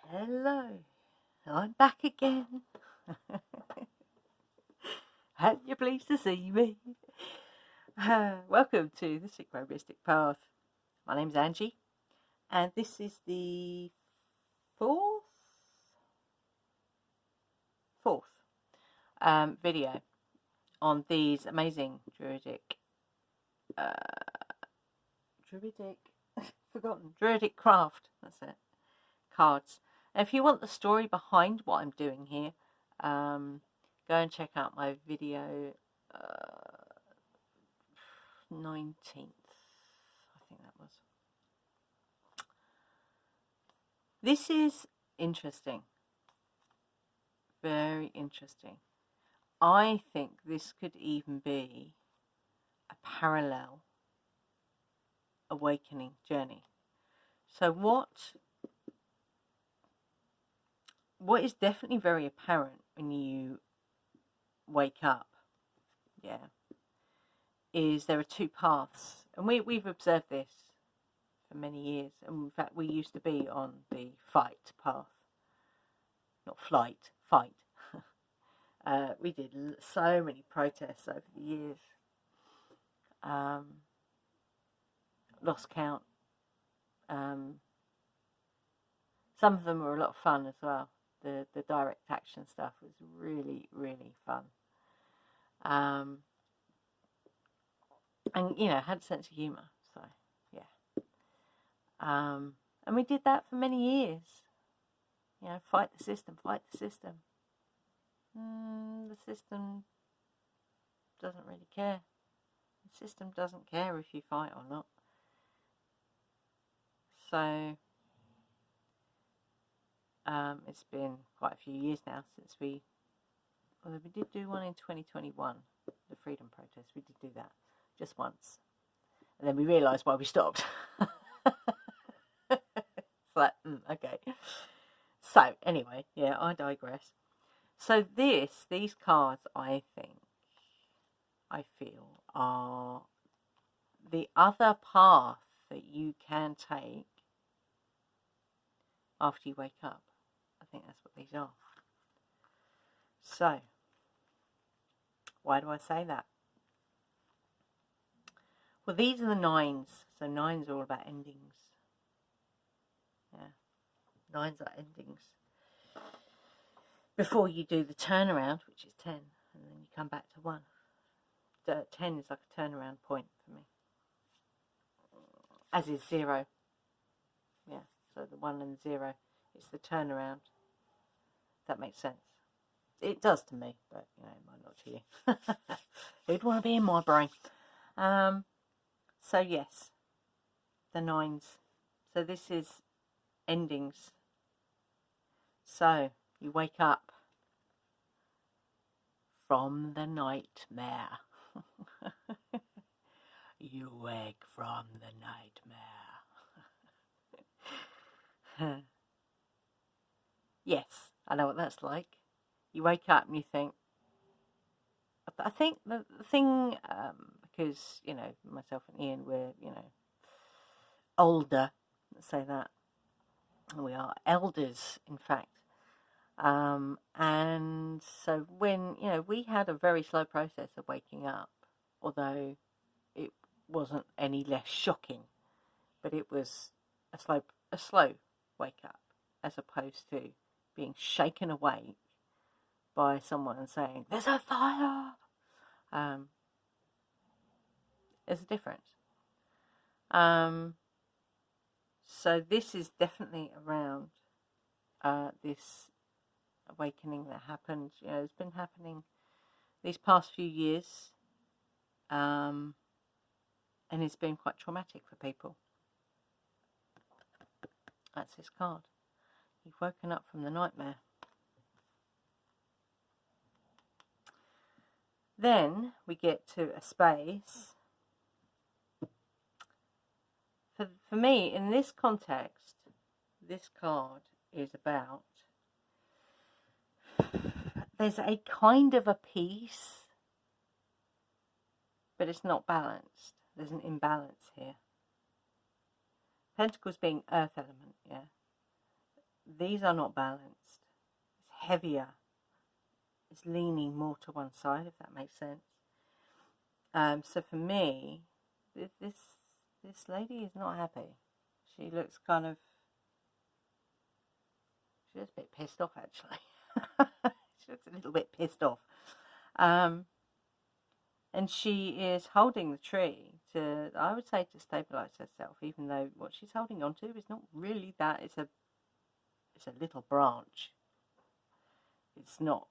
Hello, I'm back again. Hope you're pleased to see me. Welcome to the Synchronistic Path. My name's Angie, and this is the fourth video on these amazing druidic craft. That's it. Cards. And if you want the story behind what I'm doing here, go and check out my video 19th, I think that was. This is interesting, very interesting. I think this could even be a parallel awakening journey. So what is definitely very apparent when you wake up, is there are two paths. And we've observed this for many years. And in fact, we used to be on the fight path. Not flight, fight. We did so many protests over the years. Lost count. Some of them were a lot of fun as well. The direct action stuff was really, really fun. And, had a sense of humour. So, yeah. And we did that for many years. Fight the system, fight the system. The system doesn't really care. The system doesn't care if you fight or not. So, it's been quite a few years now since although we did do one in 2021, the freedom protest. We did do that just once, and then we realised why we stopped. It's like, okay. So anyway, I digress. So these cards, I feel, are the other path that you can take after you wake up. I think that's what these are. So, why do I say that? Well, these are the nines. So nines are all about endings. Yeah, nines are endings. Before you do the turnaround, which is 10, and then you come back to 1. 10 is like a turnaround point for me. As is 0. Yeah, so the 1 and 0, it's the turnaround. That makes sense. It does to me, but it might not to you. Who'd want to be in my brain? So yes, the nines. So this is endings. So you wake up from the nightmare. You wake from the nightmare. Yes, I know what that's like. You wake up and you think, I think the thing, because, myself and Ian, we're, older, let's say that. We are elders, in fact. And so when, we had a very slow process of waking up, although it wasn't any less shocking, but it was a slow wake up, as opposed to being shaken awake by someone saying, "There's a fire." There's a difference. So this is definitely around this awakening that happened. It's been happening these past few years, and it's been quite traumatic for people. That's his card. You've woken up from the nightmare. Then we get to a space. For me, in this context, this card is about, there's a kind of a peace, but it's not balanced. There's an imbalance here. Pentacles being earth element, these are not balanced. It's heavier. It's leaning more to one side, if that makes sense. So for me, this lady is not happy. She looks she looks a bit pissed off, actually. She looks a little bit pissed off. And she is holding the tree to, I would say, to stabilize herself, even though what she's holding on to is not really that. It's a little branch. It's not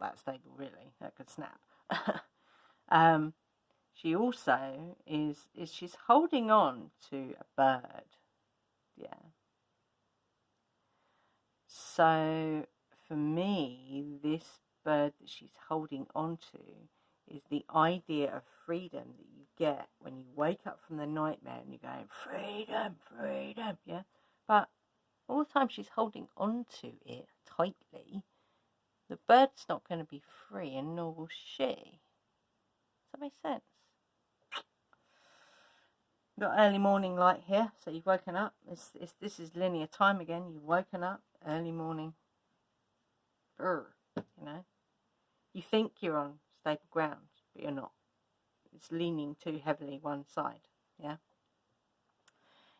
that stable, really. That could snap. She also she's holding on to a bird. Yeah. So for me, this bird that she's holding on to is the idea of freedom that you get when you wake up from the nightmare and you're going, freedom, freedom, yeah? But all the time she's holding on to it tightly, the bird's not going to be free, and nor will she. Does that make sense? Got early morning light here, so you've woken up. This is linear time again. You've woken up, early morning. You know, you think you're on stable ground, but you're not. It's leaning too heavily one side. Yeah.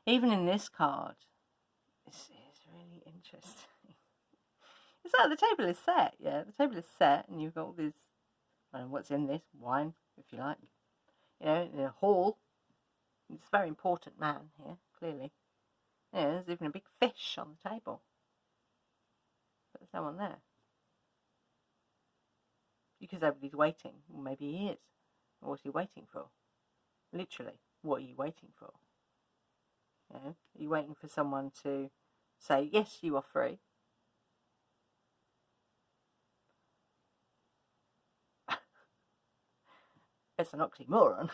Even in this card, it's really interesting. It's like the table is set. Yeah, the table is set, and you've got all this. I don't know what's in this wine, if you like. You know, in a hall. It's a very important man here, clearly. Yeah, there's even a big fish on the table. But there's no one there. Because everybody's waiting. Well, maybe he is. What's he waiting for? Literally, what are you waiting for? You know, are you waiting for someone to say, yes, you are free? It's an oxymoron.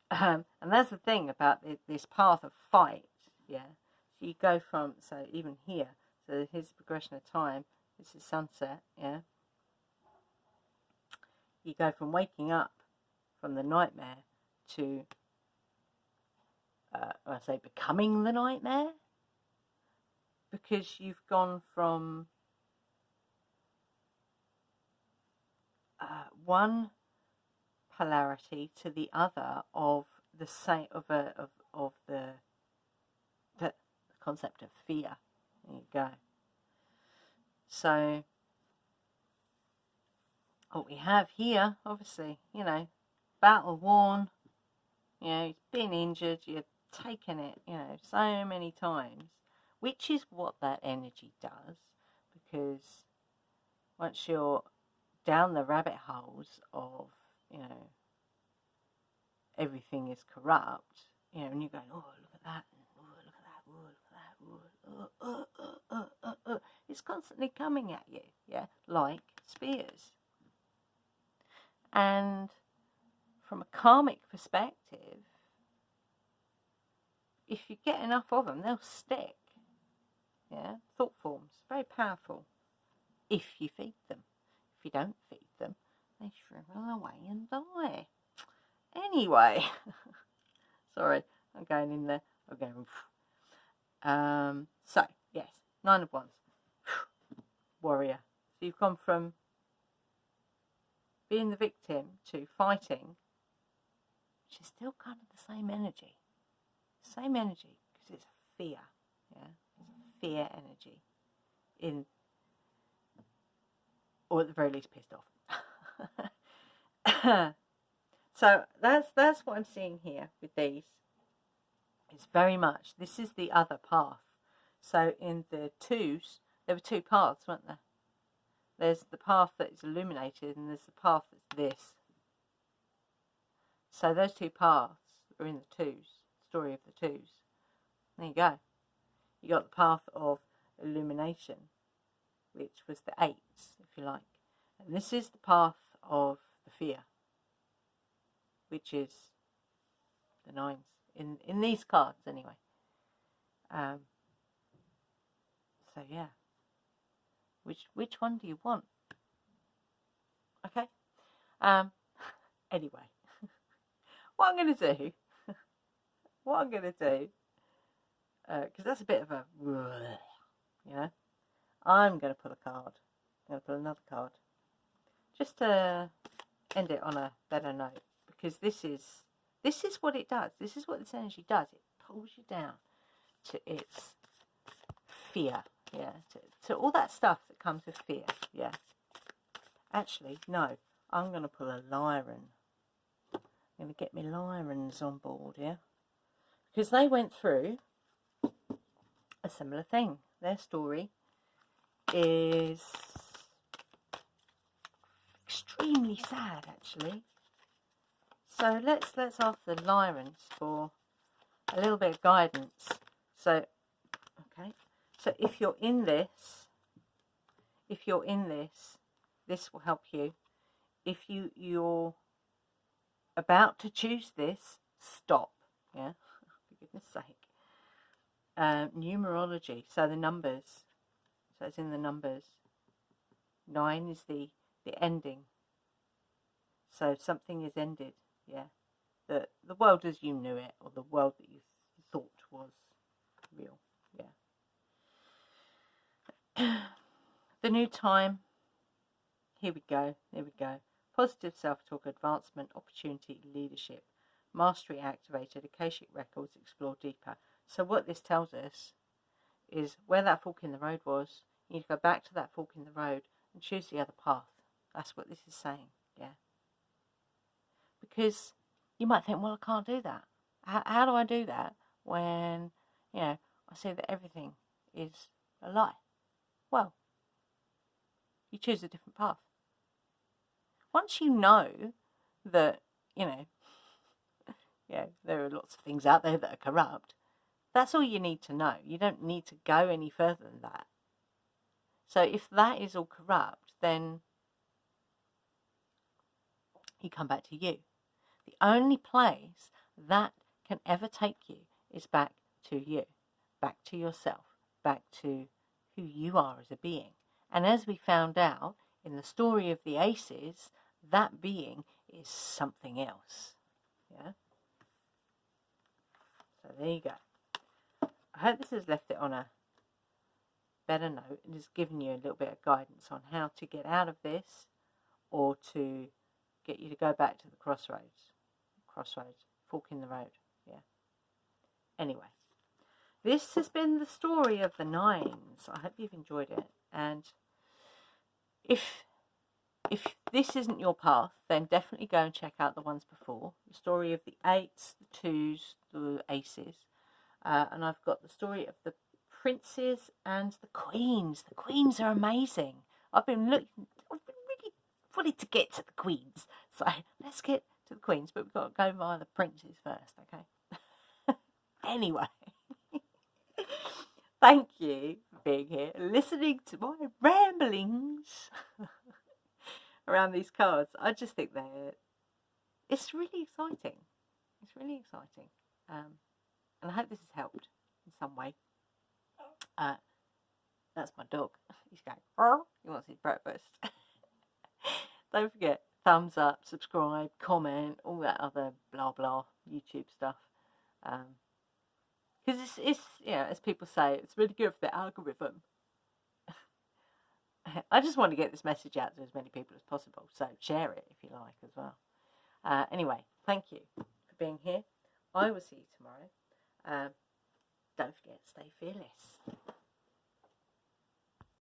And that's the thing about this path of fight, yeah. So you go from, so even here, so here's the progression of time. This is sunset, yeah. You go from waking up from the nightmare to, I say, becoming the nightmare, because you've gone from one polarity to the other of the same of the concept of fear. There you go. So what we have here, obviously, you know, battle worn, you know, you've been injured, you've taken it, you know, so many times, which is what that energy does, because once you're down the rabbit holes of, you know, everything is corrupt, you know, and you're going, oh, look at that, oh, look at that, oh, look at that, it's constantly coming at you, yeah, like spears. And from a karmic perspective, if you get enough of them, they'll stick. Yeah, thought forms, very powerful. If you feed them. If you don't feed them, they shrivel away and die. Anyway, sorry, I'm going in there. I'm going. So yes, 9 of Wands, warrior. So you've gone from being the victim to fighting, which is still kind of the same energy. Same energy, because it's fear. Yeah, it's a fear energy. Or at the very least pissed off. So that's what I'm seeing here with these. It's very much, this is the other path. So in the twos, there were 2 paths, weren't there? There's the path that is illuminated, and there's the path that's this. So those 2 paths are in the twos, story of the twos. There you go. You got the path of illumination, which was the 8s, if you like. And this is the path of the fear, which is the 9s, in these cards anyway. So yeah. Which one do you want? Okay. Anyway, what I'm going to do because that's a bit of a, you know. I'm going to pull a card. I'm going to pull another card. Just to end it on a better note. Because this is what it does. This is what this energy does. It pulls you down to its fear. Yeah. To all that stuff that comes with fear. Yeah. Actually, no. I'm going to pull a Lyran. I'm going to get my Lyrans on board, yeah? Because they went through a similar thing. Their story is extremely sad, actually. So let's ask the Lyrans for a little bit of guidance. So, okay. So if you're in this, this will help you. If you're about to choose this, stop. Yeah, for goodness sake. Numerology, so the numbers. So it's in the numbers. 9 is the ending. So something is ended. Yeah, the world as you knew it, or the world that you thought was real. Yeah. The new time. Here we go. There we go. Positive self-talk, advancement, opportunity, leadership, mastery activated, Akashic records, explore deeper. So what this tells us is where that fork in the road was, you need to go back to that fork in the road and choose the other path. That's what this is saying, yeah. Because you might think, well, I can't do that. How do I do that when, I see that everything is a lie? Well, you choose a different path. Once you know that, there are lots of things out there that are corrupt, that's all you need to know. You don't need to go any further than that. So if that is all corrupt, then you come back to you. The only place that can ever take you is back to you, back to yourself, back to who you are as a being. And as we found out in the story of the aces, that being is something else. Yeah. So there you go. I hope this has left it on a better note and has given you a little bit of guidance on how to get out of this, or to get you to go back to the crossroads, fork in the road. Yeah. Anyway, this has been the story of the 9s. I hope you've enjoyed it. And if this isn't your path, then definitely go and check out the ones before. The story of the 8s, the 2s, the aces. And I've got the story of the princes and the queens. The queens are amazing. I've been really wanting to get to the queens. So let's get to the queens, but we've got to go via the princes first, okay? Anyway, thank you for being here, listening to my ramblings around these cards. I just think it's really exciting. It's really exciting. And I hope this has helped in some way. That's my dog. He's going, oh, he wants his breakfast. Don't forget, thumbs up, subscribe, comment, all that other blah blah YouTube stuff. Because it's as people say, it's really good for the algorithm. I just want to get this message out to as many people as possible, so share it if you like as well. Anyway, thank you for being here. I will see you tomorrow. Don't forget, stay fearless.